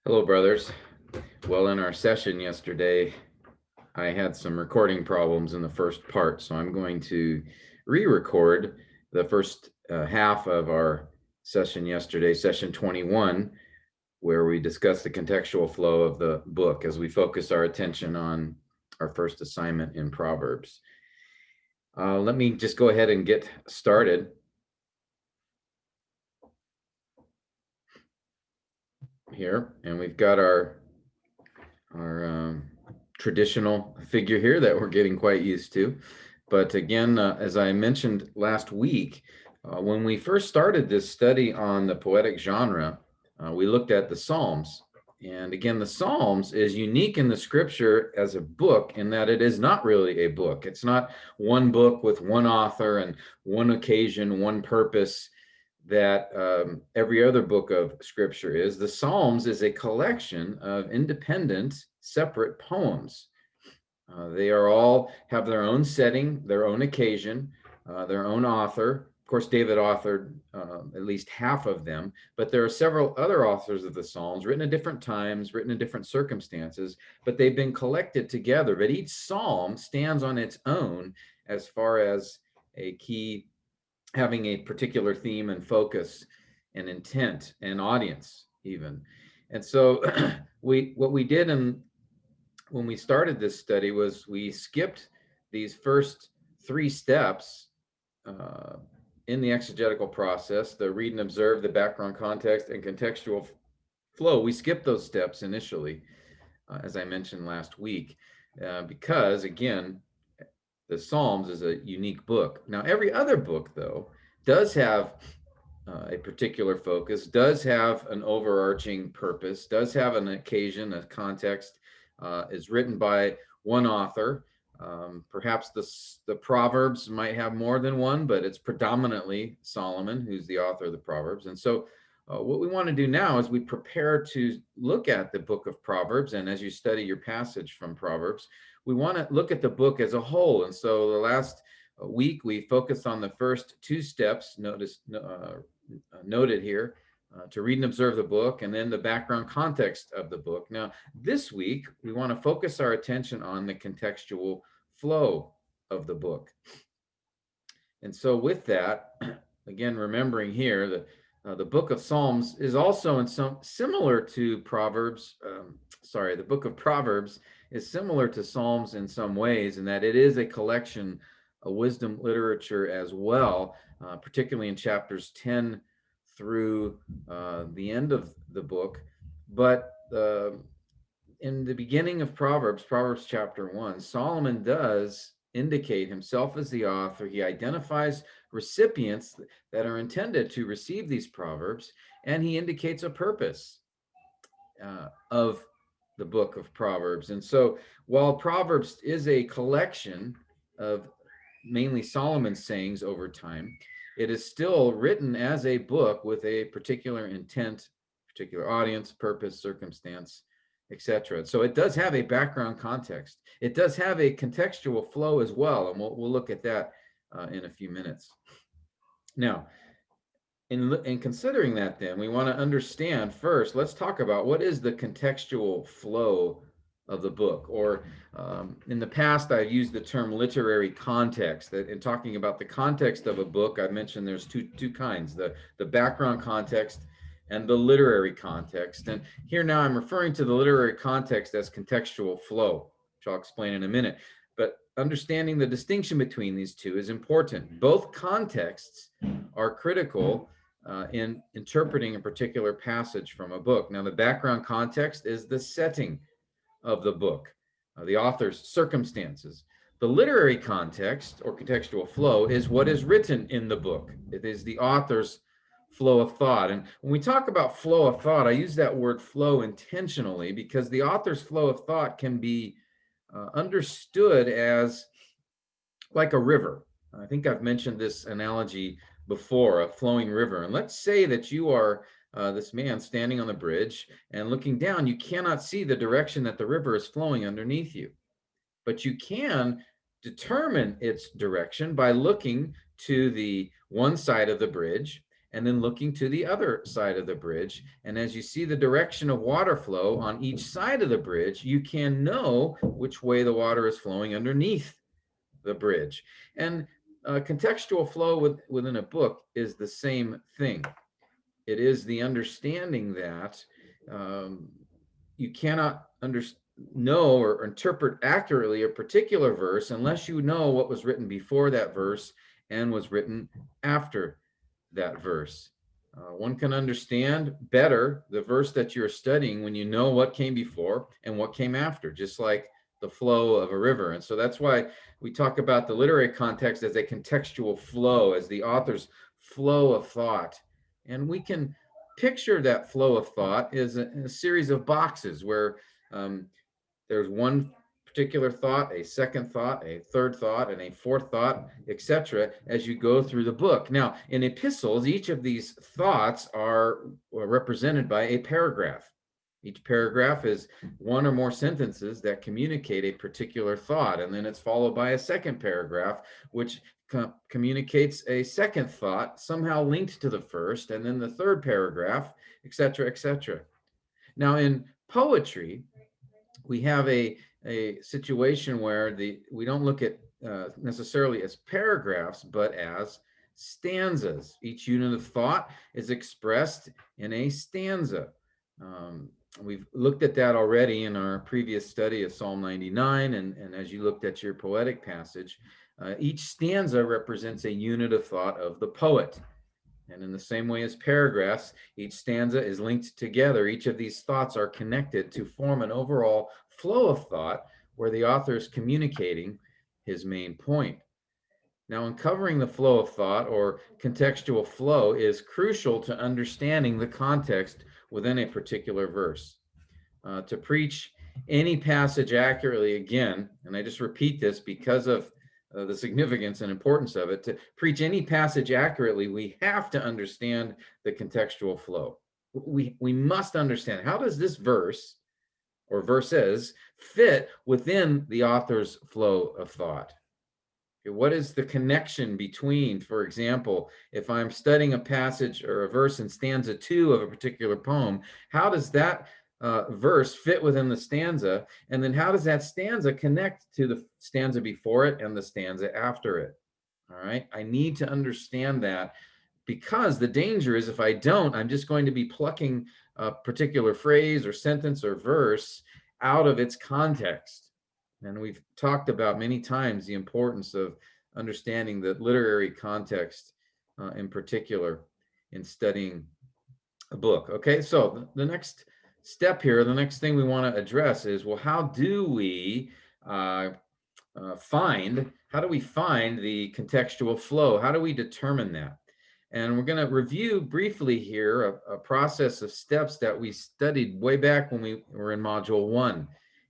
Hello, brothers. Well, in our session yesterday, I had some recording problems in the first part, so I'm going to re-record the first half of our session yesterday, session 21, where we discussed the contextual flow of the book as we focus our attention on our first assignment in Proverbs. Let me just go ahead and get started here, and we've got our traditional figure here that we're getting quite used to. But again, as I mentioned last week, when we first started this study on the poetic genre, we looked at the Psalms. And again, the Psalms is unique in the scripture as a book in that it is not really a book. It's not one book with one author and one occasion, one purpose that every other book of scripture is. The Psalms is a collection of independent, separate poems. They are all have their own setting, their own occasion, their own author. Of course, David authored at least half of them, but there are several other authors of the Psalms written at different times, written in different circumstances, but they've been collected together. But each Psalm stands on its own as far as a key having a particular theme and focus and intent and audience even. And so what we did when we started this study was we skipped these first three steps in the exegetical process, the read and observe, the background context, and contextual flow. We skipped those steps initially, as I mentioned last week, because again, the Psalms is a unique book. Now, every other book, though, does have a particular focus, does have an overarching purpose, does have an occasion, a context, is written by one author. Perhaps the Proverbs might have more than one, but it's predominantly Solomon who's the author of the Proverbs. And so what we want to do now is we prepare to look at the book of Proverbs. And as you study your passage from Proverbs, we want to look at the book as a whole. And so the last week we focused on the first two steps noted here, to read and observe the book, and then the background context of the book. Now, this week, we want to focus our attention on the contextual flow of the book. And so with that, again, remembering here that the book of Psalms is also in some similar to Proverbs. The book of Proverbs is similar to Psalms in some ways, in that it is a collection of wisdom literature as well, particularly in chapters 10 through the end of the book. But in the beginning of Proverbs chapter 1, Solomon does indicate himself as the author. He identifies recipients that are intended to receive these proverbs, and he indicates a purpose of the book of Proverbs. And so while Proverbs is a collection of mainly Solomon's sayings over time, it is still written as a book with a particular intent, particular audience, purpose, circumstance, etc. So it does have a background context. It does have a contextual flow as well, and we'll look at that in a few minutes. Now, in considering that, then we want to understand first. Let's talk about what is the contextual flow of the book. Or in the past, I've used the term literary context. That in talking about the context of a book, I mentioned there's two kinds: the background context and the literary context. And here now I'm referring to the literary context as contextual flow, which I'll explain in a minute. But understanding the distinction between these two is important. Both contexts are critical in interpreting a particular passage from a book. Now, the background context is the setting of the book, the author's circumstances. The literary context or contextual flow is what is written in the book. It is the author's flow of thought. And when we talk about flow of thought, I use that word flow intentionally because the author's flow of thought can be understood as like a river. I think I've mentioned this analogy before, a flowing river. And let's say that you are this man standing on the bridge and looking down. You cannot see the direction that the river is flowing underneath you, but you can determine its direction by looking to the one side of the bridge and then looking to the other side of the bridge. And as you see the direction of water flow on each side of the bridge, you can know which way the water is flowing underneath the bridge. And contextual flow within a book is the same thing. It is the understanding that you cannot know or interpret accurately a particular verse unless you know what was written before that verse and was written after that verse. One can understand better the verse that you're studying when you know what came before and what came after, just like the flow of a river. And so that's why we talk about the literary context as a contextual flow, as the author's flow of thought. And we can picture that flow of thought as a series of boxes where there's one particular thought, a second thought, a third thought, and a fourth thought, etc., as you go through the book. Now, in epistles, each of these thoughts are represented by a paragraph. Each paragraph is one or more sentences that communicate a particular thought, and then it's followed by a second paragraph, which communicates a second thought, somehow linked to the first, and then the third paragraph, etc., etc. Now, in poetry, we have a situation where we don't look at necessarily as paragraphs, but as stanzas. Each unit of thought is expressed in a stanza. We've looked at that already in our previous study of Psalm 99, and as you looked at your poetic passage, each stanza represents a unit of thought of the poet. And in the same way as paragraphs, each stanza is linked together. Each of these thoughts are connected to form an overall flow of thought where the author is communicating his main point. Now, uncovering the flow of thought or contextual flow is crucial to understanding the context within a particular verse. To preach any passage accurately, again, and I just repeat this because of the significance and importance of it, to preach any passage accurately, we have to understand the contextual flow. We must understand, how does this verse or verses fit within the author's flow of thought? What is the connection between, for example, if I'm studying a passage or a verse in stanza 2 of a particular poem, how does that verse fit within the stanza? And then how does that stanza connect to the stanza before it and the stanza after it? All right, I need to understand that, because the danger is if I don't, I'm just going to be plucking a particular phrase or sentence or verse out of its context. And we've talked about many times the importance of understanding the literary context in particular in studying a book. Okay, so the next step here, the next thing we want to address is, well, how do we find the contextual flow? How do we determine that? And we're going to review briefly here a process of steps that we studied way back when we were in Module 1.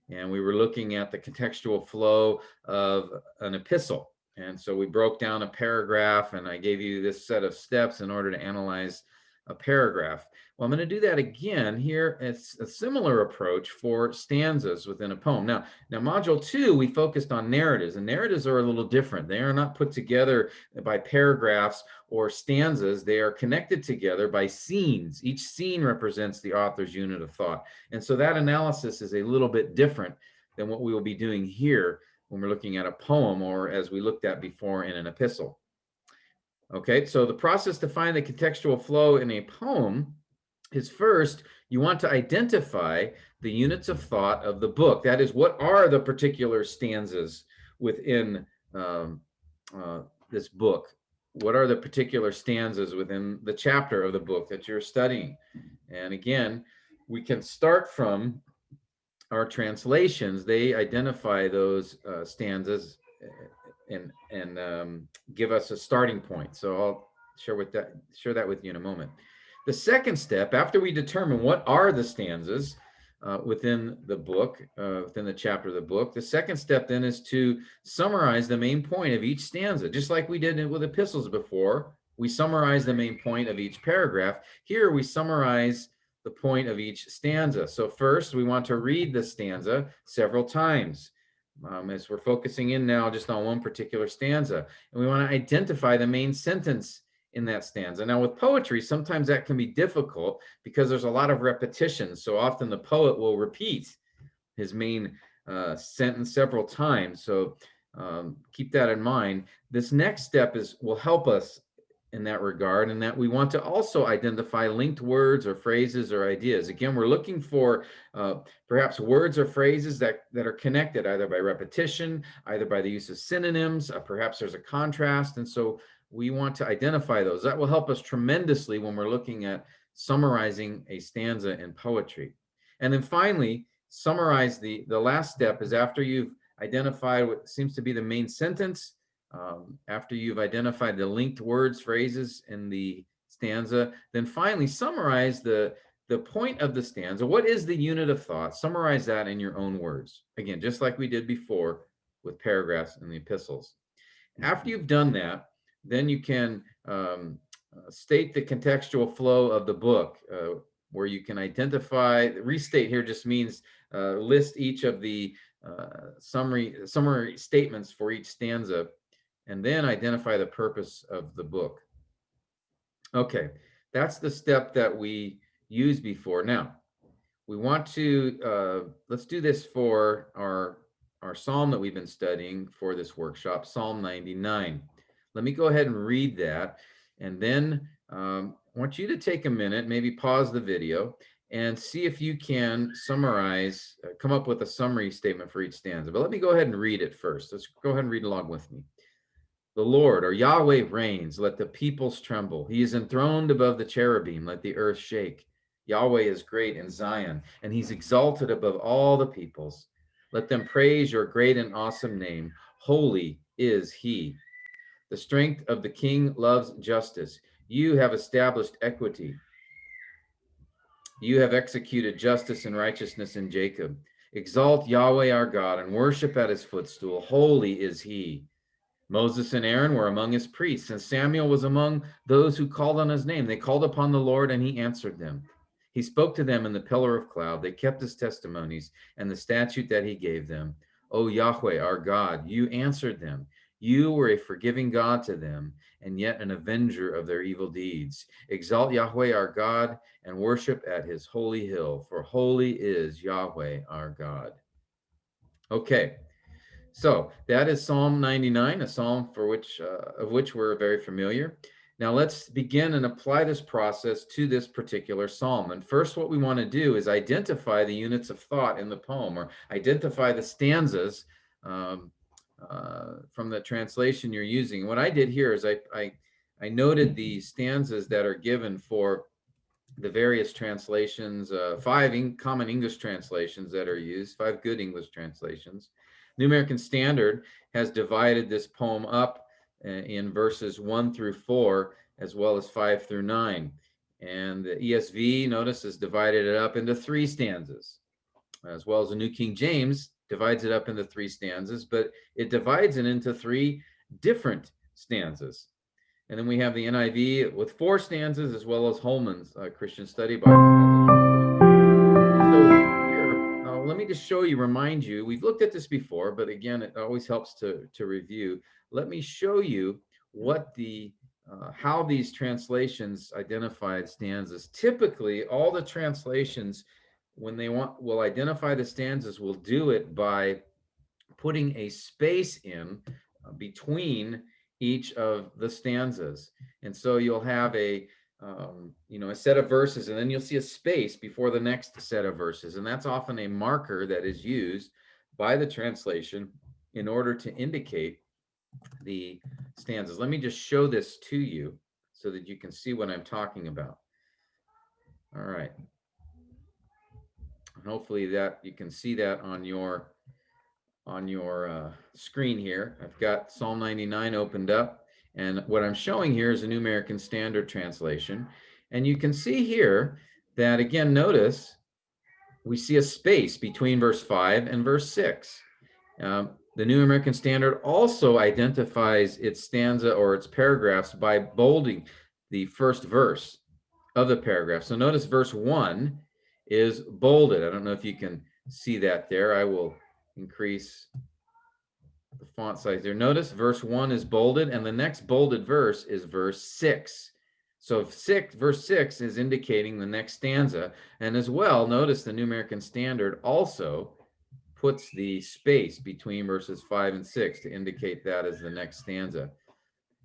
And we were looking at the contextual flow of an epistle. And so we broke down a paragraph, and I gave you this set of steps in order to analyze a paragraph. Well, I'm going to do that again here. It's a similar approach for stanzas within a poem. Now, Module 2, we focused on narratives, and narratives are a little different. They are not put together by paragraphs or stanzas. They are connected together by scenes. Each scene represents the author's unit of thought. And so that analysis is a little bit different than what we will be doing here when we're looking at a poem, or as we looked at before in an epistle. Okay, so the process to find the contextual flow in a poem is, first, you want to identify the units of thought of the book. That is, what are the particular stanzas within this book? What are the particular stanzas within the chapter of the book that you're studying? And again, we can start from our translations. They identify those stanzas and give us a starting point. So I'll share that with you in a moment. The second step, after we determine what are the stanzas within the book, within the chapter of the book, the second step then is to summarize the main point of each stanza. Just like we did with epistles before, we summarize the main point of each paragraph. Here we summarize the point of each stanza. So first, we want to read the stanza several times. As we're focusing in now just on one particular stanza, and we want to identify the main sentence in that stanza. Now with poetry, sometimes that can be difficult because there's a lot of repetition. So often the poet will repeat his main sentence several times. So keep that in mind. This next step will help us in that regard, and that we want to also identify linked words or phrases or ideas. Again, we're looking for perhaps words or phrases that are connected either by repetition, either by the use of synonyms, perhaps there's a contrast. And so we want to identify those. That will help us tremendously when we're looking at summarizing a stanza in poetry. And then finally, summarize the last step is after you've identified what seems to be the main sentence, after you've identified the linked words, phrases in the stanza, then finally summarize the point of the stanza. What is the unit of thought? Summarize that in your own words. Again, just like we did before with paragraphs in the epistles. After you've done that, then you can state the contextual flow of the book, where you can identify, restate here just means list each of the summary statements for each stanza, and then identify the purpose of the book. Okay, that's the step that we used before. Now, we want to, let's do this for our psalm that we've been studying for this workshop, Psalm 99. Let me go ahead and read that, and then I want you to take a minute, maybe pause the video, and see if you can summarize, come up with a summary statement for each stanza. But let me go ahead and read it first. Let's go ahead and read along with me. The Lord, or Yahweh, reigns. Let the peoples tremble. He is enthroned above the cherubim. Let the earth shake. Yahweh is great in Zion, and he's exalted above all the peoples. Let them praise your great and awesome name. Holy is he. The strength of the king loves justice. You have established equity. You have executed justice and righteousness in Jacob. Exalt Yahweh our God and worship at his footstool. Holy is he. Moses and Aaron were among his priests, and Samuel was among those who called on his name. They called upon the Lord, and he answered them. He spoke to them in the pillar of cloud. They kept his testimonies and the statute that he gave them. O Yahweh, our God, you answered them. You were a forgiving God to them, and yet an avenger of their evil deeds. Exalt Yahweh, our God, and worship at his holy hill, for holy is Yahweh, our God. Okay. So that is Psalm 99, a psalm for which of which we're very familiar. Now let's begin and apply this process to this particular psalm. And first, what we want to do is identify the units of thought in the poem, or identify the stanzas from the translation you're using. What I did here is I noted the stanzas that are given for the various translations, five common English translations that are used, 5 good English translations. New American Standard has divided this poem up in verses 1 through 4, as well as 5 through 9. And the ESV, notice, has divided it up into 3 stanzas, as well as the New King James divides it up into 3 stanzas, but it divides it into 3 different stanzas. And then we have the NIV with 4 stanzas, as well as Holman's Christian Study Bible. Let me just show you, remind you, we've looked at this before, but again, it always helps to review. Let me show you what how these translations identified stanzas. Typically, all the translations, when they will identify the stanzas, will do it by putting a space in between each of the stanzas. And so you'll have a set of verses, and then you'll see a space before the next set of verses. And that's often a marker that is used by the translation in order to indicate the stanzas. Let me just show this to you so that you can see what I'm talking about. All right. And hopefully that you can see that on your screen here. I've got Psalm 99 opened up. And what I'm showing here is a New American Standard translation. And you can see here that, again, notice we see a space between verse 5 and verse 6. The New American Standard also identifies its stanza or its paragraphs by bolding the first verse of the paragraph. So notice verse 1 is bolded. I don't know if you can see that there. I will increase the font size there. Notice verse 1 is bolded, and the next bolded verse is verse 6. So verse 6 is indicating the next stanza. And as well, notice the New American Standard also puts the space between verses 5 and 6 to indicate that as the next stanza.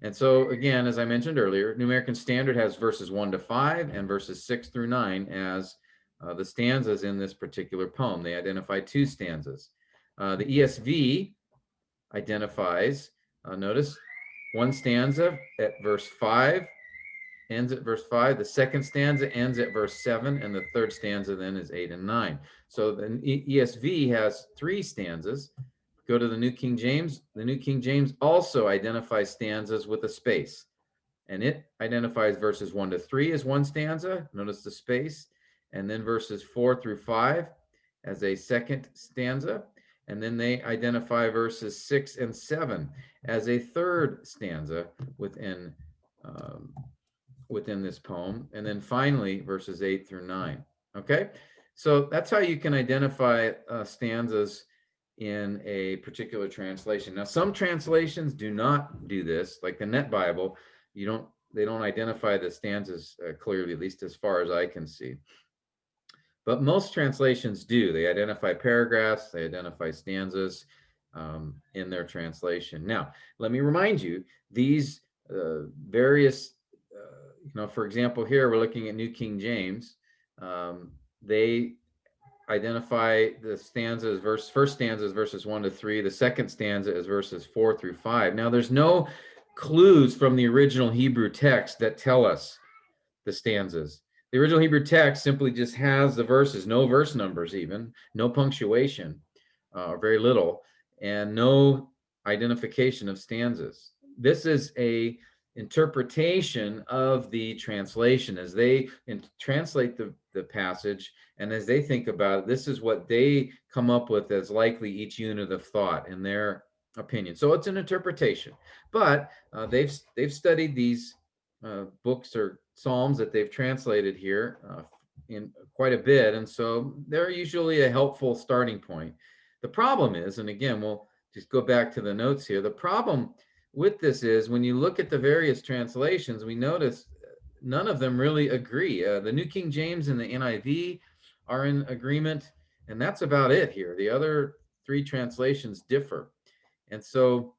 And so again, as I mentioned earlier, New American Standard has verses 1 to 5 and verses 6 through 9 as the stanzas in this particular poem. They identify 2 stanzas. The ESV identifies, notice, 1 stanza at verse 5, ends at verse 5. The second stanza ends at verse 7, and the third stanza then is 8 and 9. So the ESV has 3 stanzas. Go to the New King James. The New King James also identifies stanzas with a space, and it identifies verses 1 to 3 as 1 stanza. Notice the space, and then verses 4 through 5 as a second stanza, and then they identify verses 6 and 7 as a third stanza within this poem, and then finally verses 8 through 9. Okay, so that's how you can identify stanzas in a particular translation. Now, some translations do not do this, like the Net Bible. They don't identify the stanzas clearly, at least as far as I can see. But most translations do. They identify paragraphs, they identify stanzas in their translation. Now, let me remind you, these various, for example, here we're looking at New King James. They identify the stanzas, first stanza is verses 1 to 3. The second stanza is verses 4 through 5. Now, there's no clues from the original Hebrew text that tell us the stanzas. The original Hebrew text simply just has the verses, no verse numbers even, no punctuation, or very little, and no identification of stanzas. This is a interpretation of the translation as they translate the passage, and as they think about it, this is what they come up with as likely each unit of thought in their opinion. So it's an interpretation, but they've studied these books or psalms that they've translated here in quite a bit, and so they're usually a helpful starting point. The problem is, and again, we'll just go back to the notes here, the problem with this is when you look at the various translations, we notice none of them really agree. The New King James and the NIV are in agreement, and that's about it here. The other 3 translations differ, and so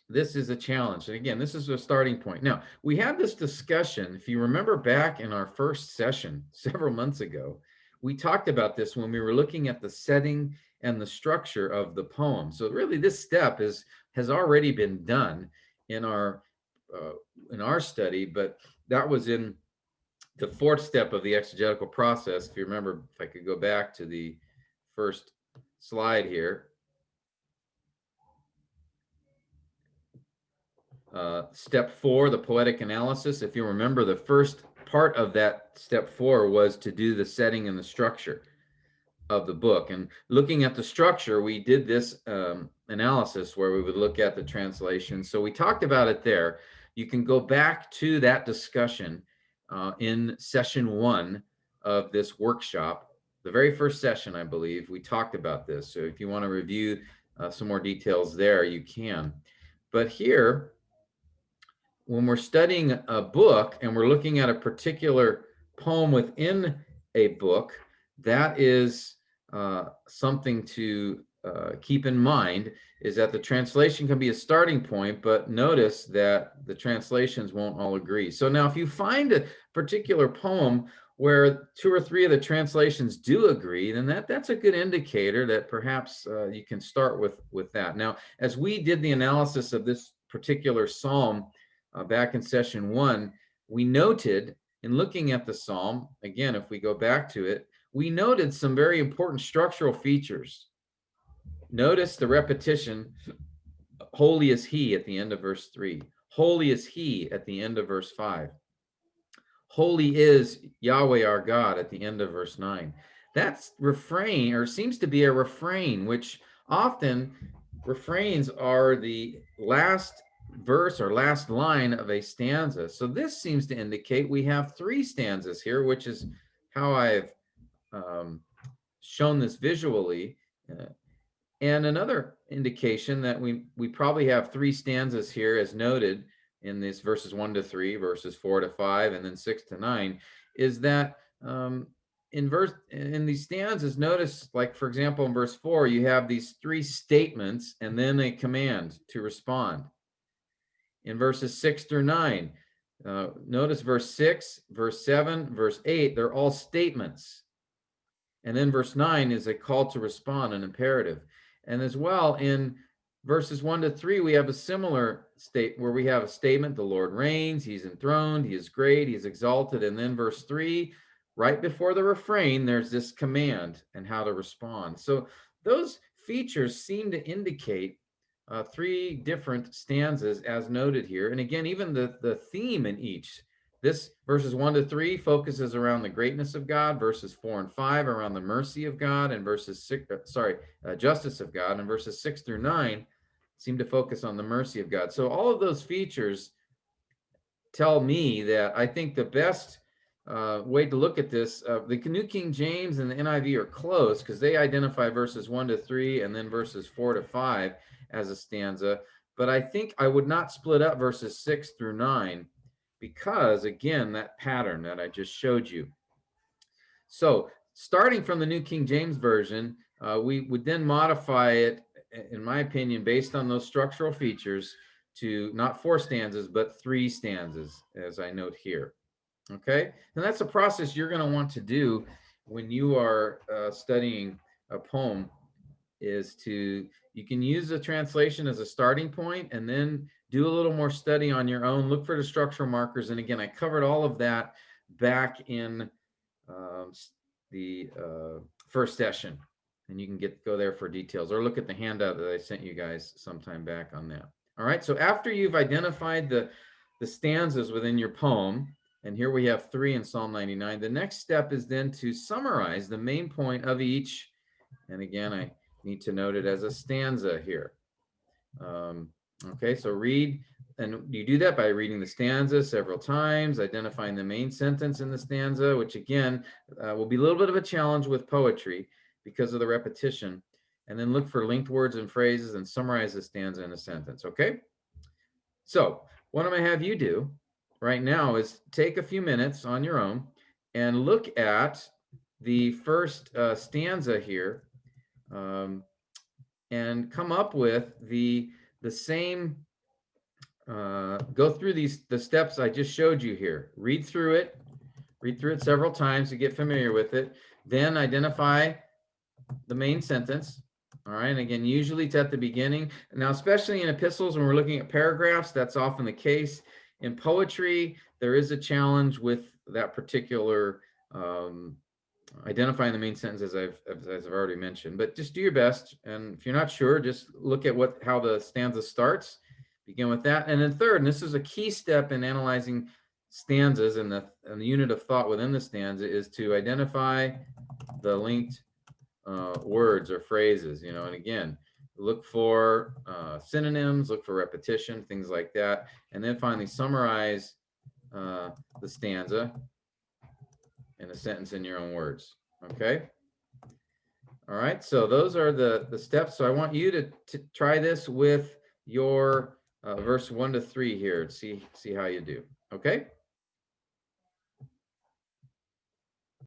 this is a challenge. And again, this is a starting point. Now, we had this discussion, if you remember back in our first session several months ago, we talked about this when we were looking at the setting and the structure of the poem. So really this step has already been done in our study, but that was in the 4th step of the exegetical process. If you remember, if I could go back to the first slide here. Step 4, the poetic analysis. If you remember, the first part of that step 4 was to do the setting and the structure of the book. And looking at the structure, we did this analysis where we would look at the translation. So we talked about it there. You can go back to that discussion in session 1 of this workshop. The very first session, I believe, we talked about this. So if you want to review some more details there, you can. But here, when we're studying a book and we're looking at a particular poem within a book, that is something to keep in mind, is that the translation can be a starting point, but notice that the translations won't all agree. So now if you find a particular poem where 2 or 3 of the translations do agree, then that's a good indicator that perhaps you can start with that. Now, as we did the analysis of this particular psalm back in session 1, we noted in looking at the psalm, again, if we go back to it, we noted some very important structural features. Notice the repetition, holy is he at the end of verse 3. Holy is he at the end of verse 5. Holy is Yahweh our God at the end of verse 9. That's refrain, or seems to be a refrain, which often refrains are the last verse or last line of a stanza. So this seems to indicate we have 3 stanzas here, which is how I've shown this visually. And another indication that we probably have 3 stanzas here as noted in these verses 1 to 3, verses 4 to 5, and then 6 to 9, is that in these stanzas, notice, like for example, in verse 4, you have these 3 statements and then a command to respond. In verses 6 through 9, notice verse 6, verse 7, verse 8, they're all statements. And then verse 9 is a call to respond, an imperative. And as well, in verses 1 to 3, we have a similar state where we have a statement, the Lord reigns, he's enthroned, he is great, he is exalted. And then verse 3, right before the refrain, there's this command and how to respond. So those features seem to indicate 3 different stanzas as noted here. And again, even the theme in each. This verses 1 to 3 focuses around the greatness of God, verses 4 and 5 around the mercy of God, and verses 6, justice of God, and verses 6 through 9 seem to focus on the mercy of God. So all of those features tell me that I think the best way to look at this, the New King James and the NIV are close because they identify verses 1 to 3 and then verses 4 to 5 as a stanza. But I think I would not split up verses 6 through 9 because, again, that pattern that I just showed you. So starting from the New King James Version, we would then modify it, in my opinion, based on those structural features to not 4 stanzas, but 3 stanzas, as I note here. Okay, and that's a process you're going to want to do when you are studying a poem, is you can use the translation as a starting point and then do a little more study on your own, look for the structural markers. And again, I covered all of that back in the first session, and you can go there for details or look at the handout that I sent you guys sometime back on that. All right, so after you've identified the stanzas within your poem, and here we have 3 in Psalm 99, the next step is then to summarize the main point of each. And again, I need to note it as a stanza here. Okay, so read, and you do that by reading the stanza several times, identifying the main sentence in the stanza, which again will be a little bit of a challenge with poetry because of the repetition, and then look for linked words and phrases and summarize the stanza in a sentence. Okay, so what I'm going to have you do right now is take a few minutes on your own and look at the first stanza here, and come up with the same, go through the steps I just showed you here. Read through it several times to get familiar with it. Then identify the main sentence. All right, and again, usually it's at the beginning. Now, especially in epistles, when we're looking at paragraphs, that's often the case. In poetry, there is a challenge with that particular identifying the main sentence, as I've already mentioned. But just do your best, and if you're not sure, just look at how the stanza starts. Begin with that, and then third, and this is a key step in analyzing stanzas, and the unit of thought within the stanza is to identify the linked words or phrases. And again, look for synonyms, look for repetition, things like that, and then finally summarize the stanza in a sentence in your own words. Okay. All right. So those are the steps. So I want you to try this with your verse 1 to 3 here. See how you do. Okay.